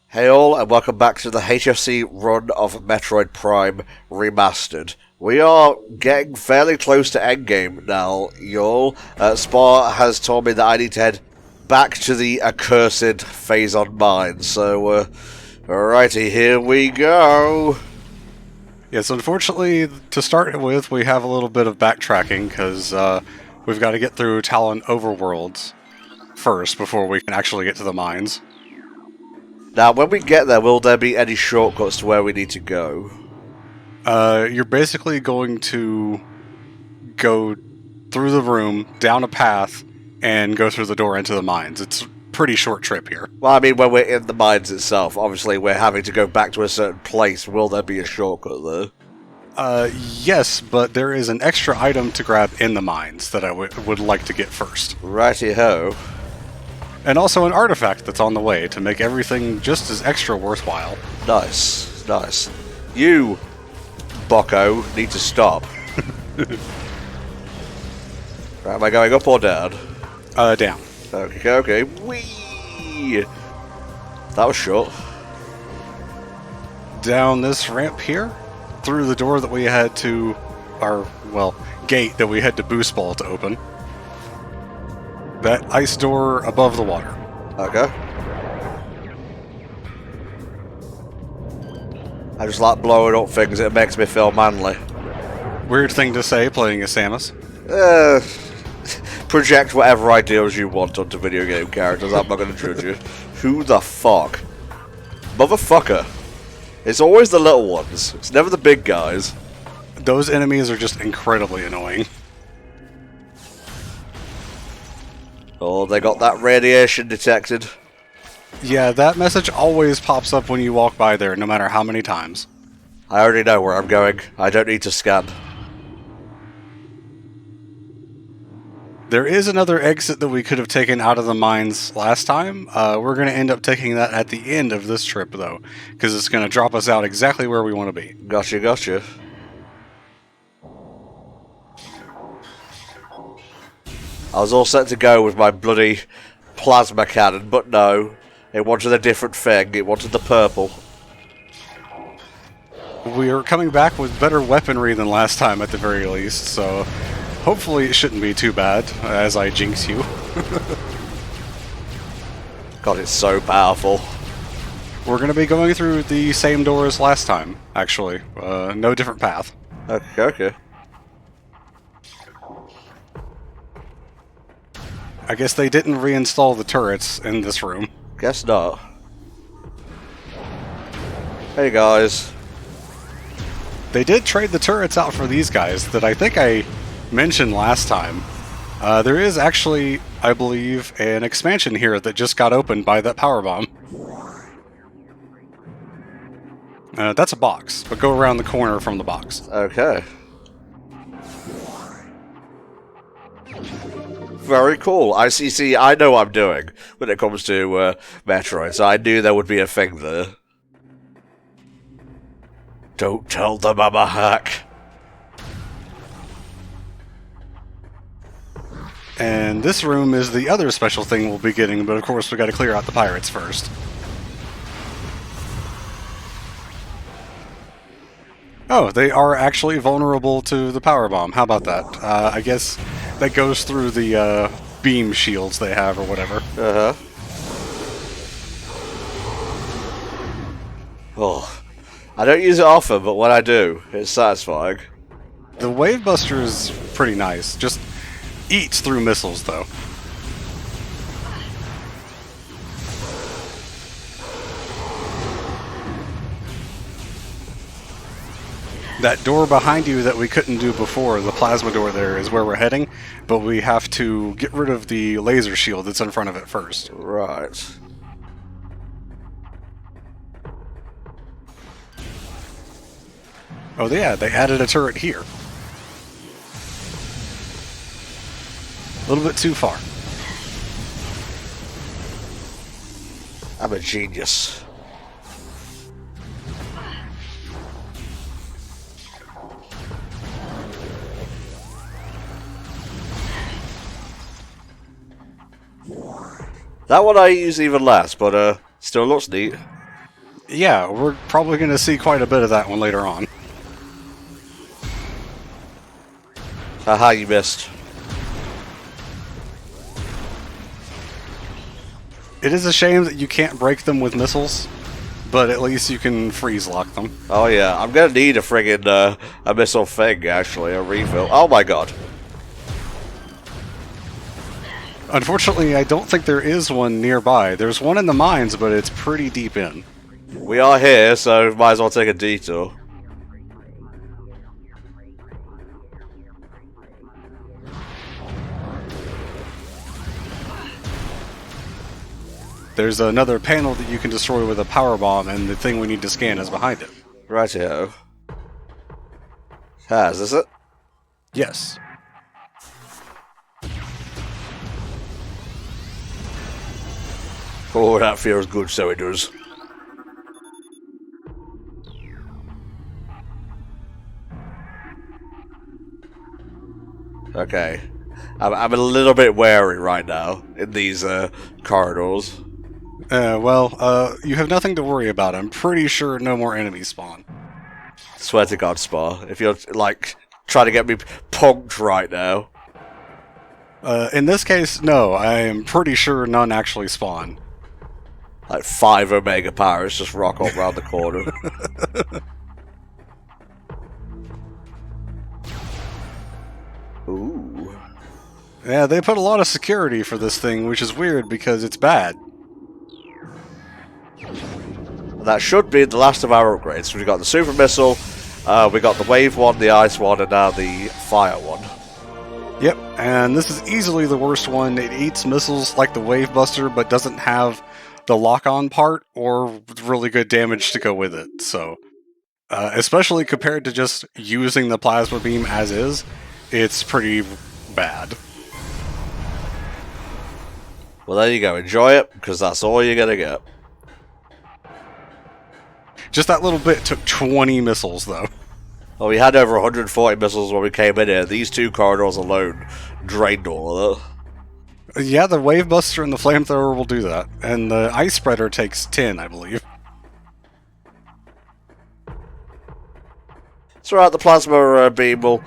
Hey all, and welcome back to the HFC run of Metroid Prime Remastered. We are getting fairly close to endgame now, y'all. Spar has told me that I need to head back to the accursed Phazon mine, so, alrighty, here we go! Yes, unfortunately, to start with, we have a little bit of backtracking, because we've got to get through Talon Overworlds first before we can actually get to the mines. Now, when we get there, will there be any shortcuts to where we need to go? You're basically going to go through the room, down a path, and go through the door into the mines. It's a pretty short trip here. Well, I mean, when we're in the mines itself, obviously we're having to go back to a certain place. Will there be a shortcut there? Yes, but there is an extra item to grab in the mines that I would like to get first. Righty-ho. And also an artifact that's on the way to make everything just as extra worthwhile. Nice, nice. You, Bocco, need to stop. Right, am I going up or down? Down. Okay, okay. Whee! That was short. Down this ramp here, through the door that we had to, gate that we had to boost ball to open. That ice door above the water. Okay. I just like blowing up things, it makes me feel manly. Weird thing to say, playing as Samus. Project whatever ideals you want onto video game characters, I'm not going to judge you. Who the fuck? Motherfucker. It's always the little ones, it's never the big guys. Those enemies are just incredibly annoying. Oh, they got that radiation detected. Yeah, that message always pops up when you walk by there, no matter how many times. I already know where I'm going. I don't need to scan. There is another exit that we could have taken out of the mines last time. We're going to end up taking that at the end of this trip, though, because it's going to drop us out exactly where we want to be. Gotcha, gotcha. I was all set to go with my bloody plasma cannon, but no. It wanted a different thing. It wanted the purple. We are coming back with better weaponry than last time, at the very least, so hopefully it shouldn't be too bad, as I jinx you. God, it's so powerful. We're going to be going through the same door as last time, actually. No different path. Okay, okay. I guess they didn't reinstall the turrets in this room. Guess not. Hey guys. They did trade the turrets out for these guys that I think I mentioned last time. There is actually, I believe, an expansion here that just got opened by that power bomb. That's a box, but go around the corner from the box. Okay. Very cool. See, I know what I'm doing when it comes to Metroid, so I knew there would be a thing there. Don't tell them I'm a hack. And this room is the other special thing we'll be getting, but of course we got to clear out the pirates first. Oh, they are actually vulnerable to the power bomb. How about that? I guess that goes through the beam shields they have or whatever. Uh-huh. Oh, I don't use it often, but when I do, it's satisfying. The Wave Buster is pretty nice. Just eats through missiles, though. That door behind you that we couldn't do before, the plasma door there, is where we're heading, but we have to get rid of the laser shield that's in front of it first. Right. Oh yeah, they added a turret here. A little bit too far. I'm a genius. That one I use even less, but still looks neat. Yeah, we're probably going to see quite a bit of that one later on. Haha, you missed. It is a shame that you can't break them with missiles, but at least you can freeze lock them. Oh yeah, I'm gonna need a friggin' a missile thing, actually, a refill. Oh my god. Unfortunately, I don't think there is one nearby. There's one in the mines, but it's pretty deep in. We are here, so might as well take a detour. There's another panel that you can destroy with a power bomb, and the thing we need to scan is behind it. Righty-ho. Is this it? Yes. Oh, that feels good, so it does. Okay. I'm a little bit wary right now in these corridors. You have nothing to worry about. I'm pretty sure no more enemies spawn. Swear to God, Spa, if you're, like, trying to get me punked right now. In this case, no. I am pretty sure none actually spawn. Like 5 Omega Powers just rock up round the corner. Ooh. Yeah, they put a lot of security for this thing, which is weird because it's bad. That should be the last of our upgrades. We got the Super Missile, we got the Wave one, the Ice one, and now the Fire one. Yep, and this is easily the worst one. It eats missiles like the Wave Buster, but doesn't have the lock-on part or really good damage to go with it. So, especially compared to just using the Plasma Beam as is, it's pretty bad. Well, there you go. Enjoy it, because that's all you're going to get. Just that little bit took 20 missiles, though. Well, we had over 140 missiles when we came in here. These 2 corridors alone drained all of it. Yeah, the Wave Buster and the flamethrower will do that. And the Ice Spreader takes 10, I believe. It's alright, the Plasma Beam will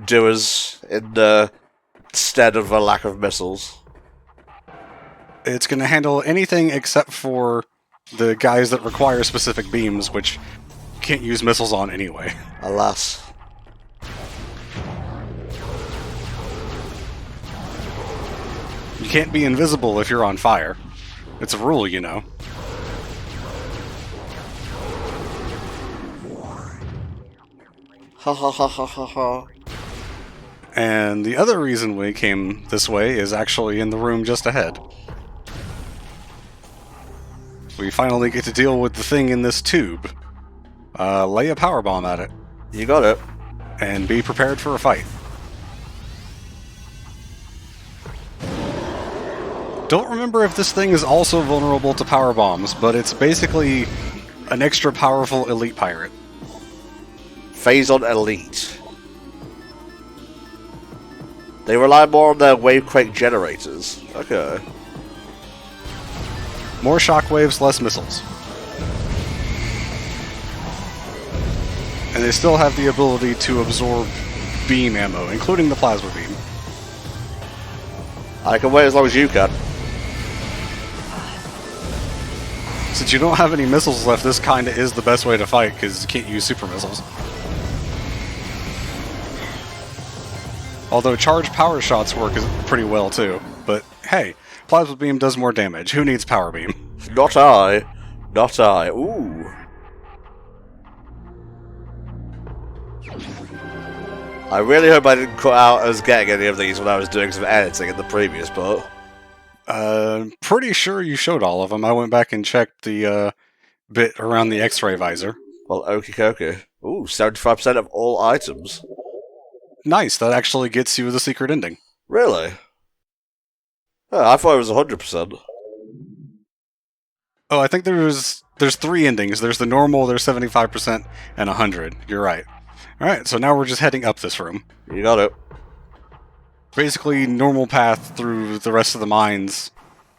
do us instead of a lack of missiles. It's going to handle anything except for the guys that require specific beams, which you can't use missiles on anyway. Alas. You can't be invisible if you're on fire. It's a rule, you know. Ha ha ha ha ha ha. And the other reason we came this way is actually in the room just ahead. We finally get to deal with the thing in this tube. Lay a power bomb at it. You got it. And be prepared for a fight. Don't remember if this thing is also vulnerable to power bombs, but it's basically an extra powerful elite pirate. Phazon Elite. They rely more on their wavequake generators. Okay. More shockwaves, less missiles. And they still have the ability to absorb beam ammo, including the plasma beam. I can wait as long as you can. Since you don't have any missiles left, this kinda is the best way to fight, because you can't use super missiles. Although charged power shots work pretty well too. But hey, plasma beam does more damage. Who needs power beam? Not I. Not I. Ooh. I really hope I didn't cut out us getting any of these when I was doing some editing in the previous part. Pretty sure you showed all of them. I went back and checked the bit around the X-ray visor. Well, okie dokie. Ooh, 75% of all items. Nice, that actually gets you the secret ending. Really? Oh, I thought it was 100%. Oh, I think there's 3 endings. There's the normal, there's 75%, and 100. You're right. Alright, so now we're just heading up this room. You got it. Basically, normal path through the rest of the mines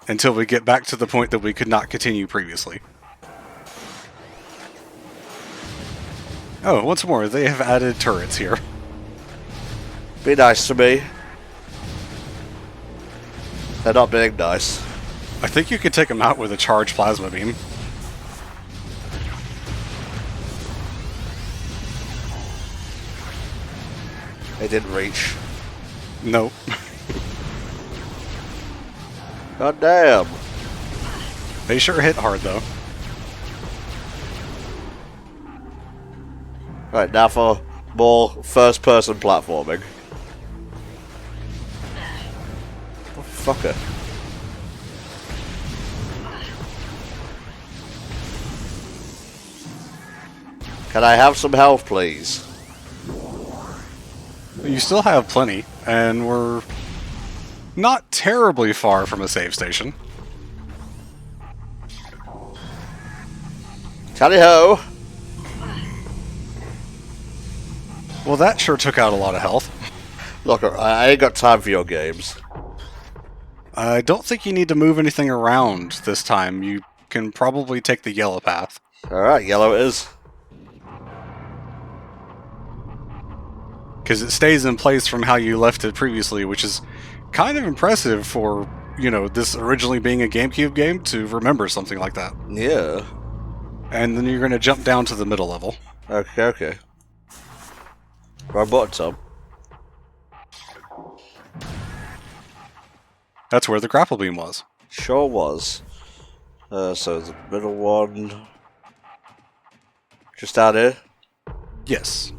until we get back to the point that we could not continue previously. Oh, once more, they have added turrets here. Be nice to me. They're not being nice. I think you could take them out with a charged plasma beam. They didn't reach. Nope. God damn. They sure hit hard, though. Right, now for more first-person platforming. Oh, fucker. Can I have some health, please? You still have plenty, and we're not terribly far from a save station. Tally-ho! Well, that sure took out a lot of health. Look, I ain't got time for your games. I don't think you need to move anything around this time. You can probably take the yellow path. Alright, yellow it is. Because it stays in place from how you left it previously, which is kind of impressive for, you know, this originally being a GameCube game to remember something like that. Yeah. And then you're going to jump down to the middle level. Okay, okay. Right button, Tom. That's where the grapple beam was. Sure was. So the middle one... Just down here? Yes.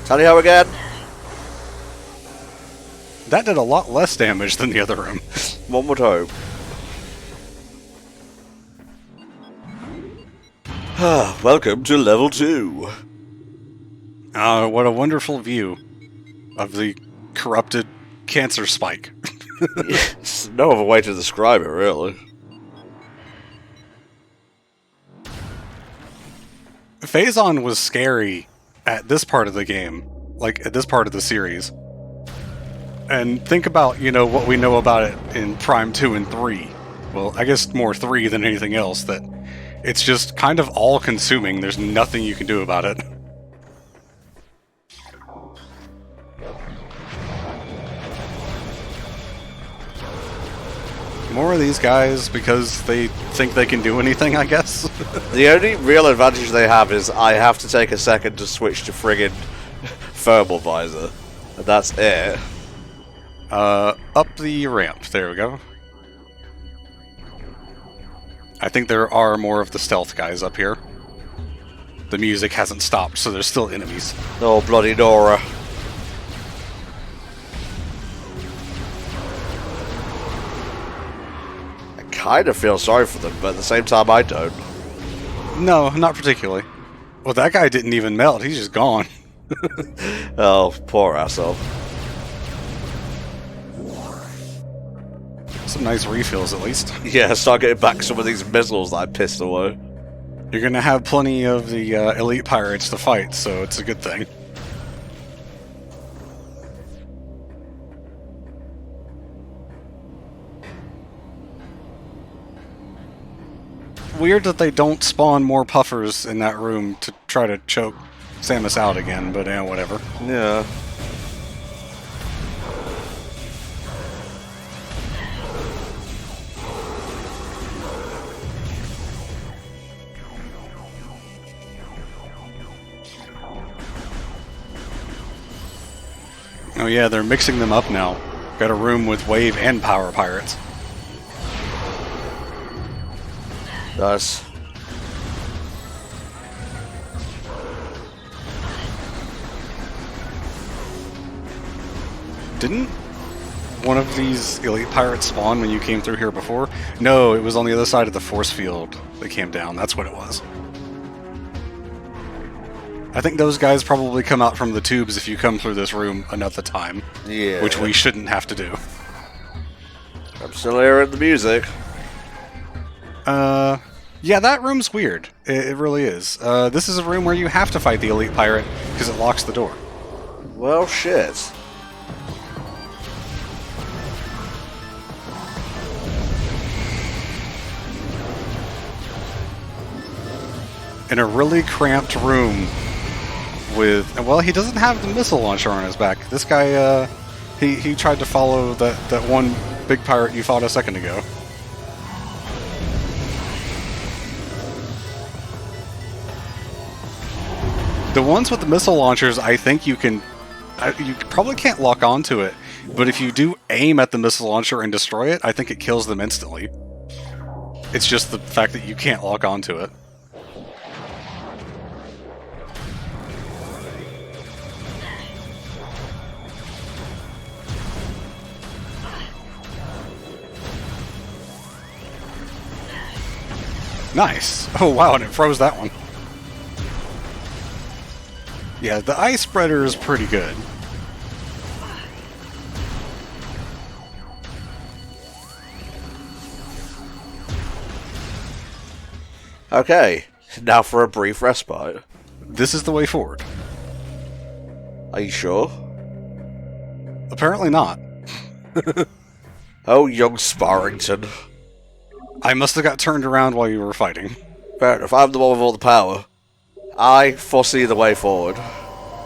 Tally-ho again! That did a lot less damage than the other room. One would hope. Welcome to level 2. What a wonderful view of the corrupted cancer spike. It's no other way to describe it, really. Phazon was scary at this part of the game, like at this part of the series. And think about, you know, what we know about it in Prime 2 and 3. Well, I guess more 3 than anything else, that it's just kind of all-consuming. There's nothing you can do about it. More of these guys because they think they can do anything, I guess. The only real advantage they have is I have to take a second to switch to friggin' thermal visor. And that's it. Up the ramp. There we go. I think there are more of the stealth guys up here. The music hasn't stopped, so there's still enemies. Oh, bloody Nora. I kind of feel sorry for them, but at the same time I don't. No, not particularly. Well, that guy didn't even melt. He's just gone. Oh, poor asshole. Some nice refills, at least. Yeah, start getting back some of these missiles that I pissed away. You're gonna have plenty of the elite pirates to fight, so it's a good thing. Weird that they don't spawn more puffers in that room to try to choke Samus out again, but whatever. Yeah. Oh yeah, they're mixing them up now. Got a room with wave and power pirates. Nice. Didn't one of these elite pirates spawn when you came through here before? No, it was on the other side of the force field that came down. That's what it was. I think those guys probably come out from the tubes if you come through this room another time. Yeah. Which we shouldn't have to do. I'm still hearing the music. Yeah, that room's weird. It really is. This is a room where you have to fight the elite pirate because it locks the door. Well, shit. in a really cramped room with... Well, he doesn't have the missile launcher on his back. This guy, he tried to follow that one big pirate you fought a second ago. The ones with the missile launchers, I think you can... you probably can't lock onto it, but if you do aim at the missile launcher and destroy it, I think it kills them instantly. It's just the fact that you can't lock onto it. Nice! Oh wow, and it froze that one. Yeah, the ice spreader is pretty good. Okay, now for a brief respite. This is the way forward. Are you sure? Apparently not. Oh, young Sparrington. I must have got turned around while you were fighting. Fair enough, I'm the one with all the power. I foresee the way forward.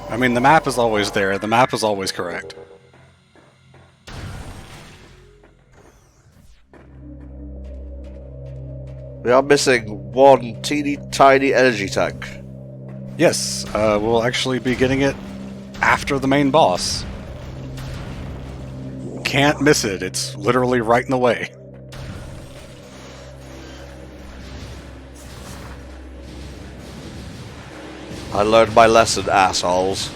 I mean, the map is always there. The map is always correct. We are missing one teeny tiny energy tank. Yes, we'll actually be getting it after the main boss. Can't miss it. It's literally right in the way. I learned my lesson, assholes.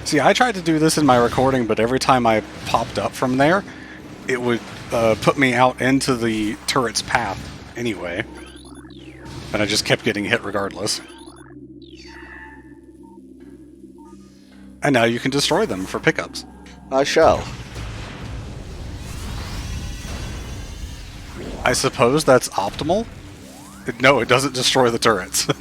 See, I tried to do this in my recording, but every time I popped up from there, it would put me out into the turret's path anyway. And I just kept getting hit regardless. And now you can destroy them for pickups. I shall. I suppose that's optimal? No, it doesn't destroy the turrets. I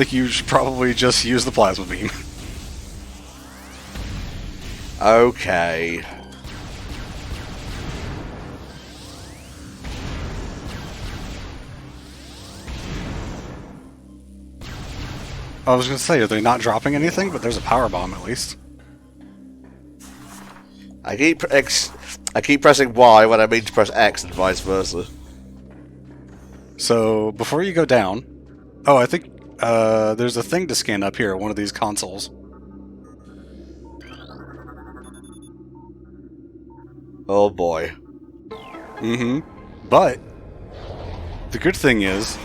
think you should probably just use the plasma beam. Okay. I was going to say, are they not dropping anything? But there's a power bomb at least. I keep pressing Y when I mean to press X and vice versa. So, before you go down... Oh, I think there's a thing to scan up here, one of these consoles. Oh boy. Mm-hmm. But, the good thing is,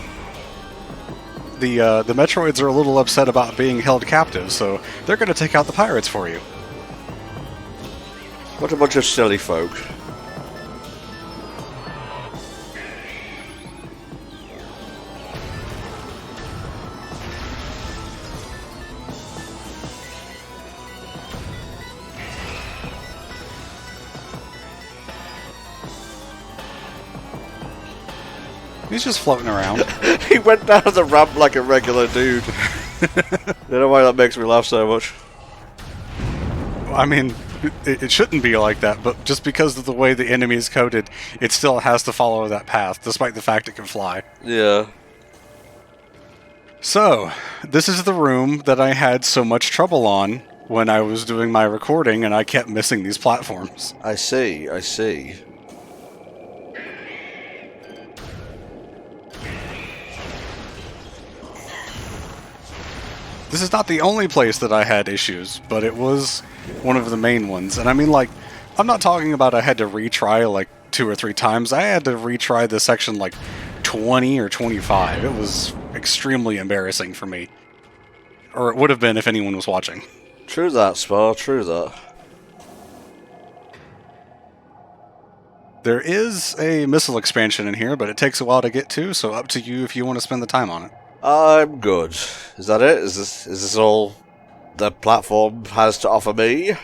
the Metroids are a little upset about being held captive, so they're going to take out the pirates for you. What a bunch of silly folk. He's just floating around. He went down the ramp like a regular dude. I don't know why that makes me laugh so much. I mean, it shouldn't be like that, but just because of the way the enemy is coded, it still has to follow that path, despite the fact it can fly. Yeah. So, this is the room that I had so much trouble on when I was doing my recording, and I kept missing these platforms. I see, I see. This is not the only place that I had issues, but it was one of the main ones. And I mean, like, I'm not talking about I had to retry like 2 or 3 times. I had to retry this section like 20 or 25. It was extremely embarrassing for me. Or it would have been if anyone was watching. True that, Spar, true that. There is a missile expansion in here, but it takes a while to get to, so up to you if you want to spend the time on it. I'm good. Is that it? Is this all the platform has to offer me?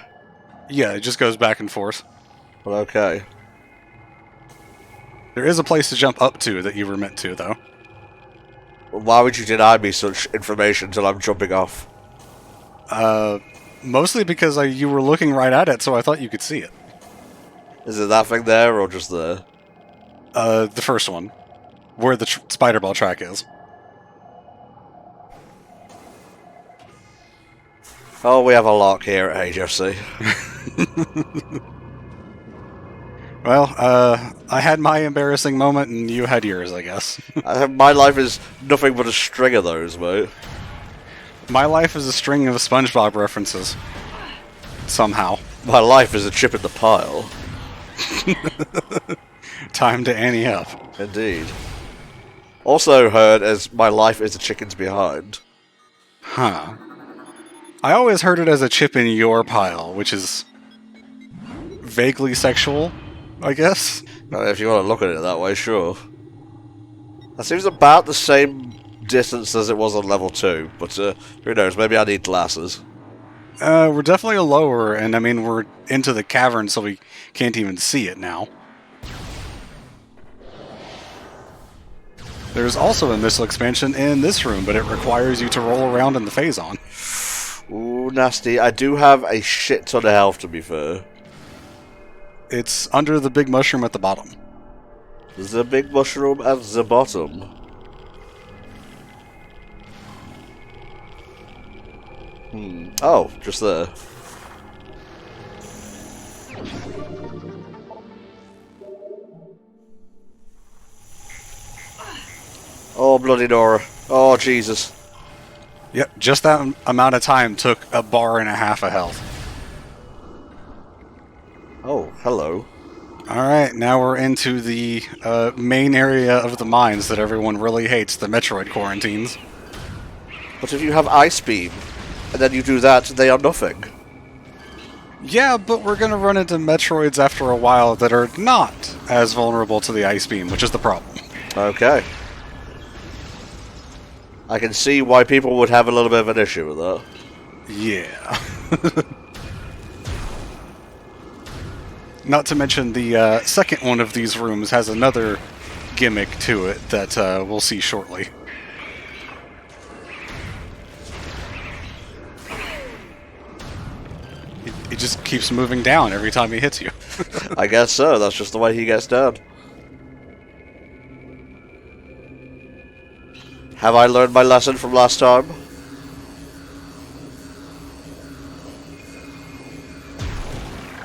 Yeah, it just goes back and forth. Well, okay. There is a place to jump up to that you were meant to, though. Why would you deny me such information until I'm jumping off? Mostly because you were looking right at it, so I thought you could see it. Is it that thing there, or just there? The first one, where the spider ball track is. Oh, we have a lock here at HFC. Well, I had my embarrassing moment, and you had yours, I guess. My life is nothing but a string of those, mate. My life is a string of SpongeBob references. Somehow. My life is a chip in the pile. Time to Annie up. Indeed. Also heard as my life is a chicken's behind. Huh. I always heard it as a chip in your pile, which is vaguely sexual, I guess. If you want to look at it that way, sure. That seems about the same distance as it was on level 2, but who knows, maybe I need glasses. We're definitely lower, and I mean, we're into the cavern, so we can't even see it now. There's also a missile expansion in this room, but it requires you to roll around in the Phazon. Ooh, nasty. I do have a shit ton of health, to be fair. It's under the big mushroom at the bottom. The big mushroom at the bottom. Oh, just there. Oh, bloody Nora. Oh, Jesus. Yep, just that amount of time took a bar and a half of health. Oh, hello. Alright, now we're into the main area of the mines that everyone really hates, the Metroid quarantines. But if you have Ice Beam, and then you do that, they are nothing. Yeah, but we're gonna run into Metroids after a while that are not as vulnerable to the Ice Beam, which is the problem. Okay. I can see why people would have a little bit of an issue with that. Yeah. Not to mention the second one of these rooms has another gimmick to it that we'll see shortly. He just keeps moving down every time he hits you. I guess so, that's just the way he gets down. Have I learned my lesson from last time?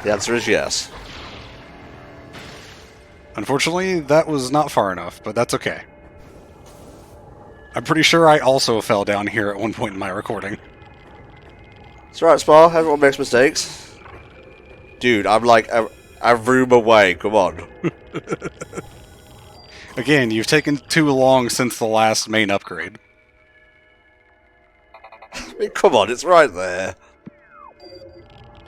The answer is yes. Unfortunately, that was not far enough, but that's okay. I'm pretty sure I also fell down here at one point in my recording. It's alright, Spa. Everyone makes mistakes. Dude, I'm like a room away. Come on. Again, you've taken too long since the last main upgrade. I mean, come on, it's right there.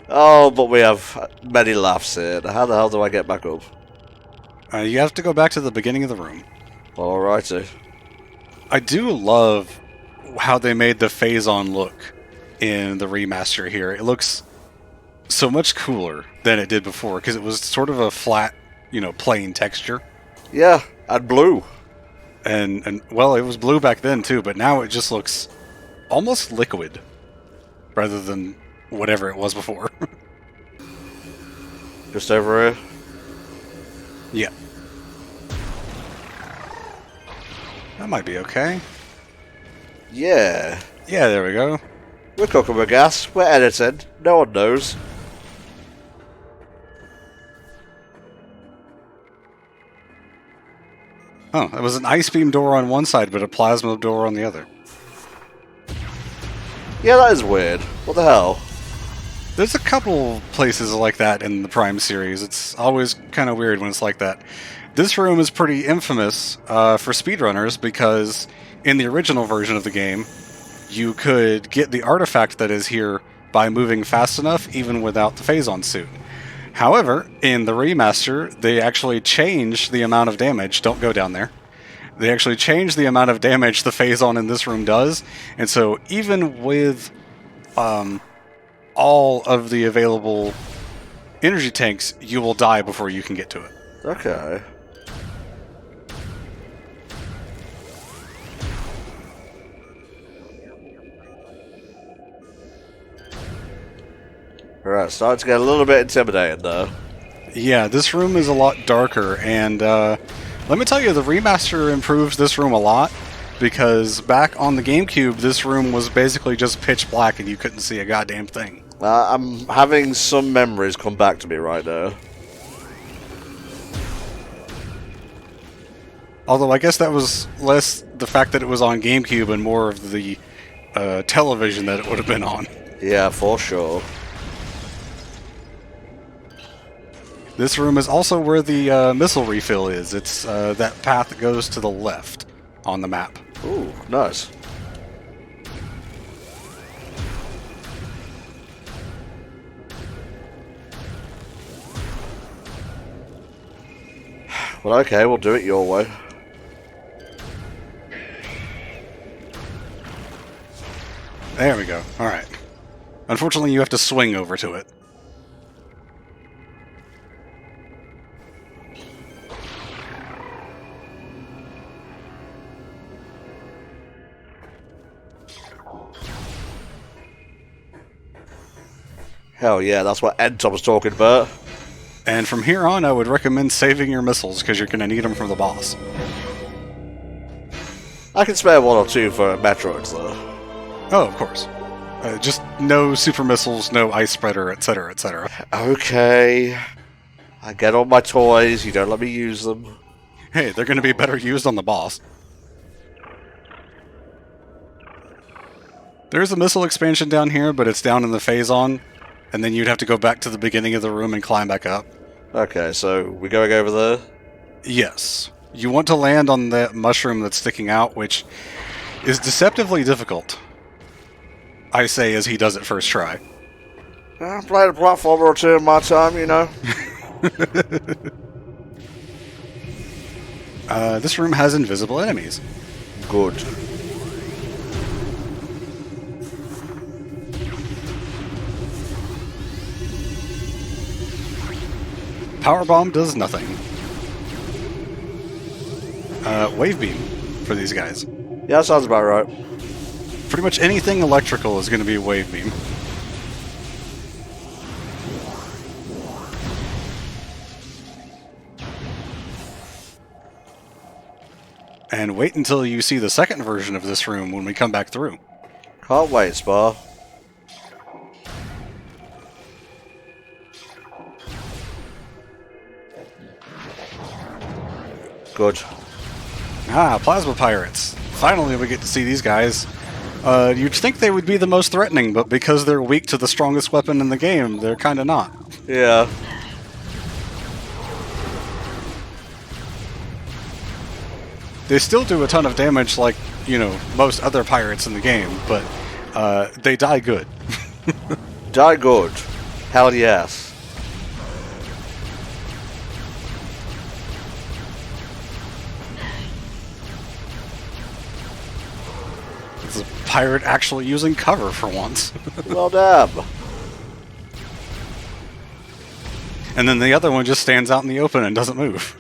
Oh, but we have many laughs here. How the hell do I get back up? You have to go back to the beginning of the room. Alrighty. I do love how they made the Phazon look in the remaster here. It looks so much cooler than it did before, because it was sort of a flat, plain texture. Yeah, and blue. And well, it was blue back then too, but now it just looks almost liquid, rather than whatever it was before. Just over here. Yeah. That might be okay. Yeah. Yeah, there we go. We're cooking with gas. We're editing. No one knows. Oh, it was an ice beam door on one side, but a plasma door on the other. Yeah, that is weird. What the hell? There's a couple places like that in the Prime series. It's always kind of weird when it's like that. This room is pretty infamous for speedrunners because in the original version of the game, you could get the artifact that is here by moving fast enough even without the Phazon suit. However, in the remaster, they actually changed the amount of damage. Don't go down there. They actually changed the amount of damage the Phazon in this room does, and so even with all of the available energy tanks, you will die before you can get to it. Okay. Alright, starting to get a little bit intimidating though. Yeah, this room is a lot darker, and let me tell you, the remaster improves this room a lot, because back on the GameCube, this room was basically just pitch black and you couldn't see a goddamn thing. I'm having some memories come back to me right now. Although I guess that was less the fact that it was on GameCube and more of the television that it would have been on. Yeah, for sure. This room is also where the missile refill is. It's that path that goes to the left on the map. Ooh, nice. Well, okay, we'll do it your way. There we go. Alright. Unfortunately, you have to swing over to it. Hell yeah, that's what Ed was talking about. And from here on, I would recommend saving your missiles, because you're going to need them for the boss. I can spare one or two for Metroids though. Oh, of course. Just no super missiles, no ice spreader, etc., etc. Okay. I get all my toys, you don't let me use them. Hey, they're going to be better used on the boss. There's a missile expansion down here, but it's down in the Phazon, and then you'd have to go back to the beginning of the room and climb back up. Okay, so we're going over there? Yes. You want to land on that mushroom that's sticking out, which is deceptively difficult. I say as he does it first try. I played a platformer or two in my time, you know. This room has invisible enemies. Good. Power bomb does nothing. Wave beam for these guys. Yeah, that sounds about right. Pretty much anything electrical is going to be a wave beam. And wait until you see the second version of this room when we come back through. Can't wait, Spa. Good. Ah, plasma pirates. Finally we get to see these guys. You'd think they would be the most threatening, but because they're weak to the strongest weapon in the game, they're kind of not. Yeah. They still do a ton of damage like, you know, most other pirates in the game, but they die good. Die good. Hell yes. It's a pirate actually using cover for once. Well, damn. And then the other one just stands out in the open and doesn't move.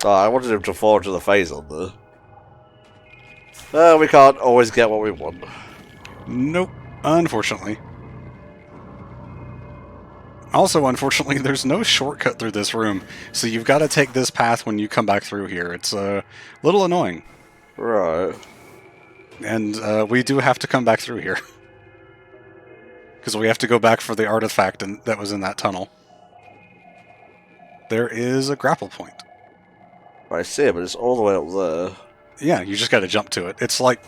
Oh, I wanted him to fall into the Phazon there. Well, we can't always get what we want. Nope, unfortunately. Also, unfortunately, there's no shortcut through this room, so you've got to take this path when you come back through here. It's a little annoying. Right. And we do have to come back through here. Because we have to go back for the artifact that was in that tunnel. There is a grapple point. I see it, but it's all the way up there. Yeah, you just got to jump to it. It's like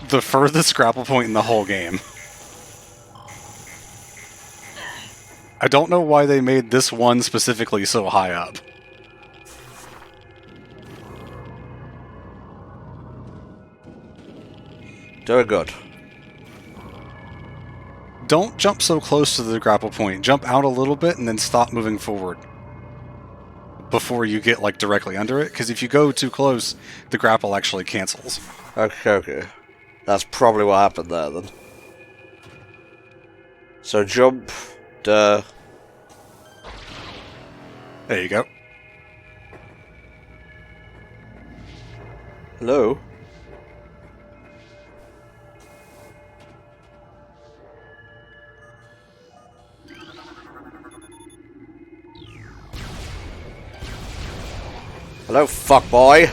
the furthest grapple point in the whole game. I don't know why they made this one specifically so high up. Doing good. Don't jump so close to the grapple point. Jump out a little bit and then stop moving forward before you get like directly under it, because if you go too close, the grapple actually cancels. Okay. That's probably what happened there then. So jump, duh. There you go. Hello? Hello, fuckboy.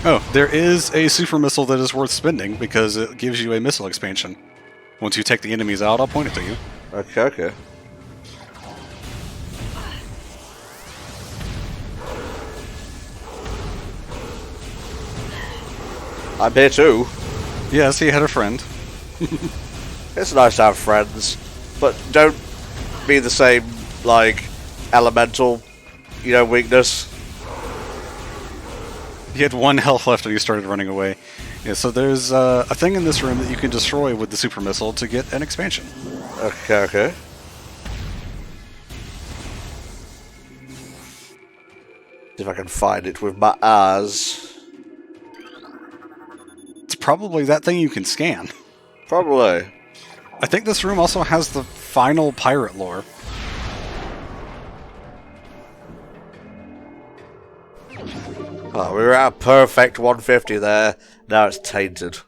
Oh, there is a super missile that is worth spending because it gives you a missile expansion. Once you take the enemies out, I'll point it to you. Okay, okay. I'm here too. Yes, he had a friend. It's nice to have friends, but don't be the same, like, elemental, weakness. He had 1 health left and he started running away. Yeah, so there's a thing in this room that you can destroy with the super missile to get an expansion. Okay, okay. See if I can find it with my eyes. It's probably that thing you can scan. Probably. I think this room also has the final pirate lore. Oh, we were at a perfect 150 there. Now it's tainted.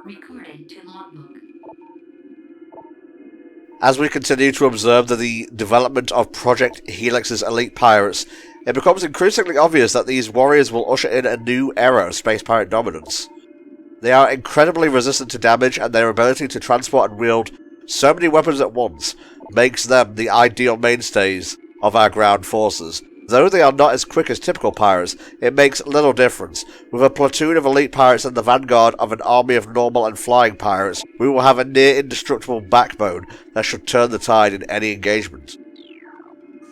Recorded to logbook. As we continue to observe the development of Project Helix's elite pirates, it becomes increasingly obvious that these warriors will usher in a new era of space pirate dominance. They are incredibly resistant to damage, and their ability to transport and wield so many weapons at once makes them the ideal mainstays of our ground forces. Though they are not as quick as typical pirates, it makes little difference. With a platoon of elite pirates and the vanguard of an army of normal and flying pirates, we will have a near-indestructible backbone that should turn the tide in any engagement.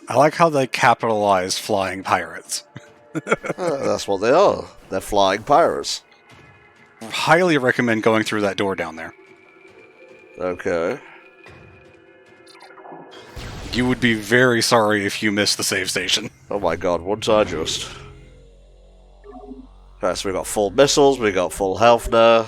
I like how they capitalized flying pirates. That's what they are. They're flying pirates. Highly recommend going through that door down there. Okay. You would be very sorry if you missed the save station. Oh my god, once I just... Okay, so we got full missiles, we got full health now.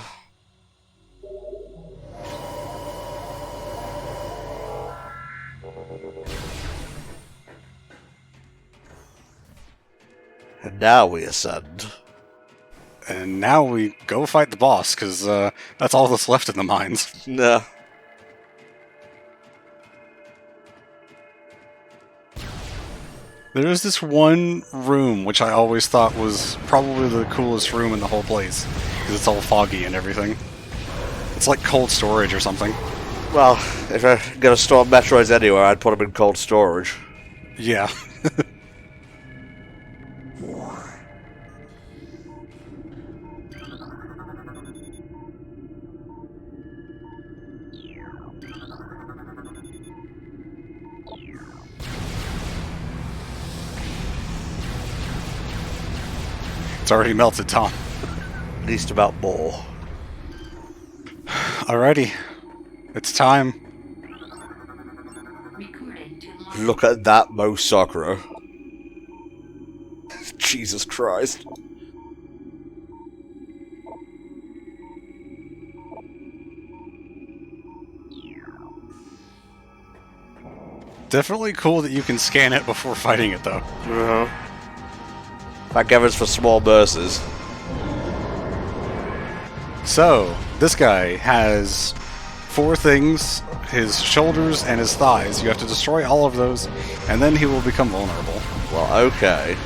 And now we ascend. And now we go fight the boss, because that's all that's left in the mines. Nah. There is this one room which I always thought was probably the coolest room in the whole place, because it's all foggy and everything. It's like cold storage or something. Well, if I'm gonna store Metroids anywhere, I'd put them in cold storage. Yeah. It's already melted, Tom. At least about more. Alrighty. It's time. Recorded to logbook. Look at that Mo Sakura. Jesus Christ. Definitely cool that you can scan it before fighting it, though. Uh-huh. That gathers for small bursts. So, this guy has 4 things, his shoulders and his thighs. You have to destroy all of those, and then he will become vulnerable. Well, okay.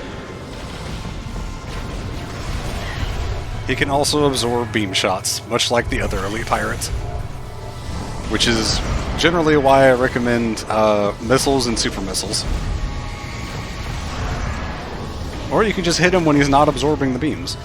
He can also absorb beam shots, much like the other elite pirates. Which is generally why I recommend missiles and super missiles. Or you can just hit him when he's not absorbing the beams.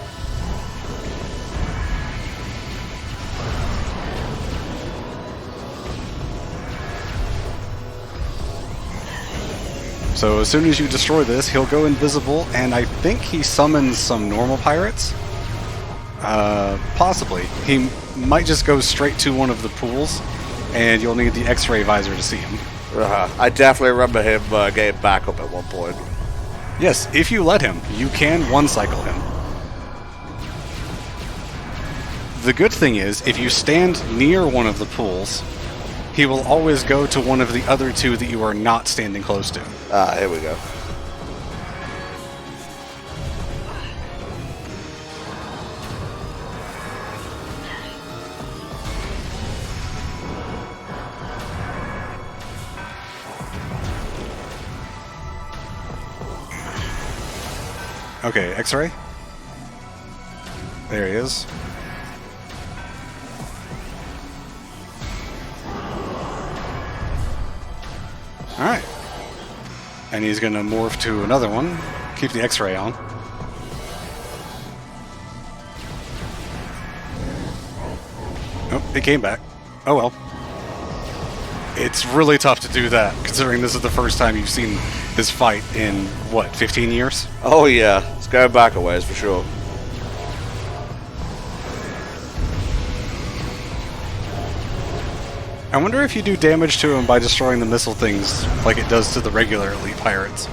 So as soon as you destroy this, he'll go invisible, and I think he summons some normal pirates. Possibly. He might just go straight to one of the pools, and you'll need the X-ray visor to see him. I definitely remember him getting back up at one point. Yes, if you let him, you can one-cycle him. The good thing is, if you stand near one of the pools, he will always go to one of the other 2 that you are not standing close to. Ah, here we go. Okay, X-ray. There he is. Alright. And he's gonna morph to another one. Keep the X-ray on. Oh, it came back. Oh well. It's really tough to do that, considering this is the first time you've seen this fight in, what, 15 years? Oh yeah, it's going back a ways for sure. I wonder if you do damage to him by destroying the missile things like it does to the regular elite pirates.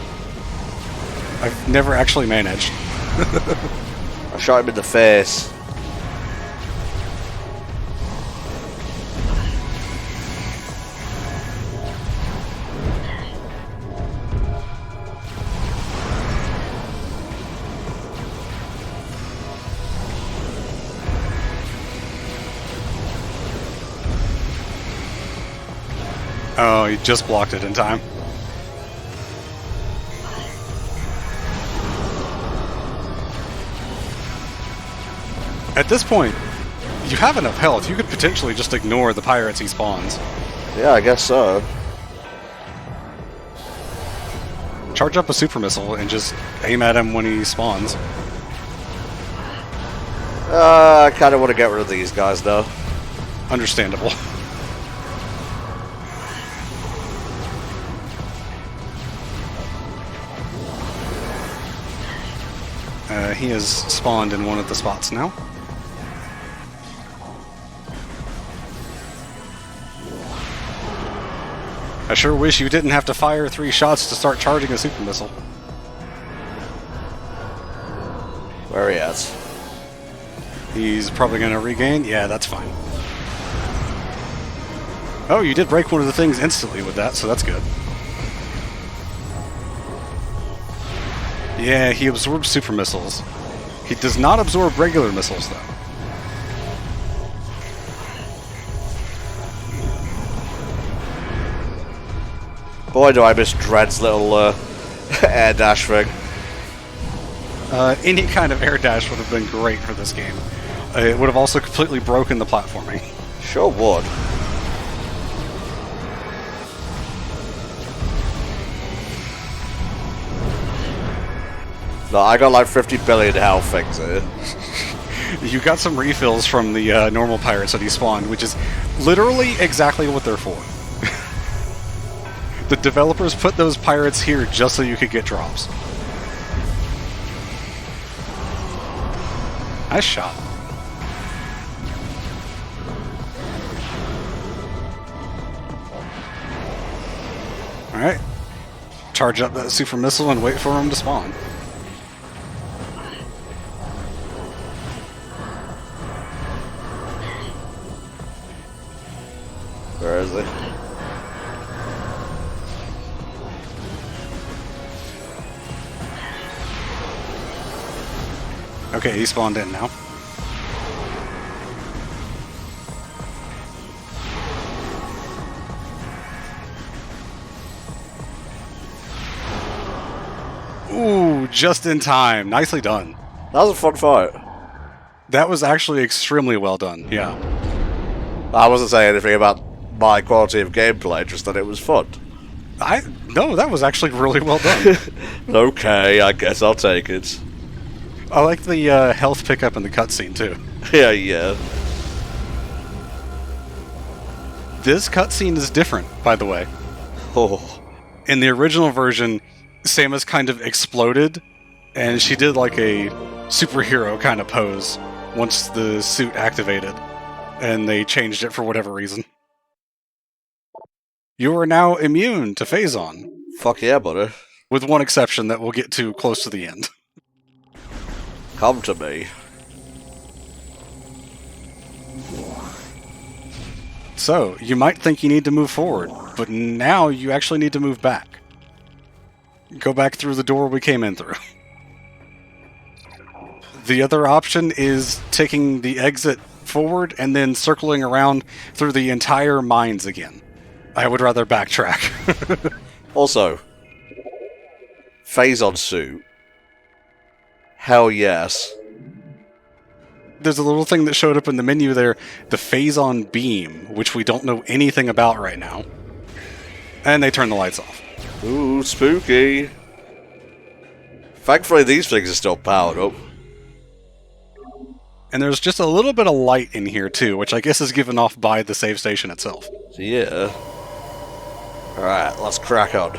I've never actually managed. I shot him in the face. Oh, he just blocked it in time. At this point, you have enough health. You could potentially just ignore the pirates he spawns. Yeah, I guess so. Charge up a super missile and just aim at him when he spawns. I kind of want to get rid of these guys, though. Understandable. He has spawned in one of the spots now. I sure wish you didn't have to fire 3 shots to start charging a super missile. Where he at? He's probably going to regain. Yeah, that's fine. Oh, you did break one of the things instantly with that, so that's good. Yeah, he absorbs super missiles. He does not absorb regular missiles, though. Boy, do I miss Dread's little air dash thing. Any kind of air dash would have been great for this game. It would have also completely broken the platforming. Sure would. No, I got like 50 billion health things here. You got some refills from the normal pirates that he spawned, which is literally exactly what they're for. The developers put those pirates here just so you could get drops. Nice shot. Alright. Charge up that super missile and wait for him to spawn. Where is he? Okay, he spawned in now. Ooh, just in time. Nicely done. That was a fun fight. That was actually extremely well done, yeah. I wasn't saying anything about my quality of gameplay, just that it was fun. No, that was actually really well done. Okay, I guess I'll take it. I like the health pickup in the cutscene, too. Yeah. This cutscene is different, by the way. Oh. In the original version, Samus kind of exploded, and she did like a superhero kind of pose once the suit activated, and they changed it for whatever reason. You are now immune to Phazon, Fuck yeah, buddy. with one exception that we'll get to close to the end. Come to me. So, you might think you need to move forward, but now you actually need to move back. Go back through the door we came in through. The other option is taking the exit forward and then circling around through the entire mines again. I would rather backtrack. Also, Phazon suit. Hell yes. There's a little thing that showed up in the menu there, the Phazon beam, which we don't know anything about right now. And they turn the lights off. Ooh, spooky. Thankfully, these things are still powered up. And there's just a little bit of light in here too, which I guess is given off by the save station itself. So yeah. Alright, let's crack on.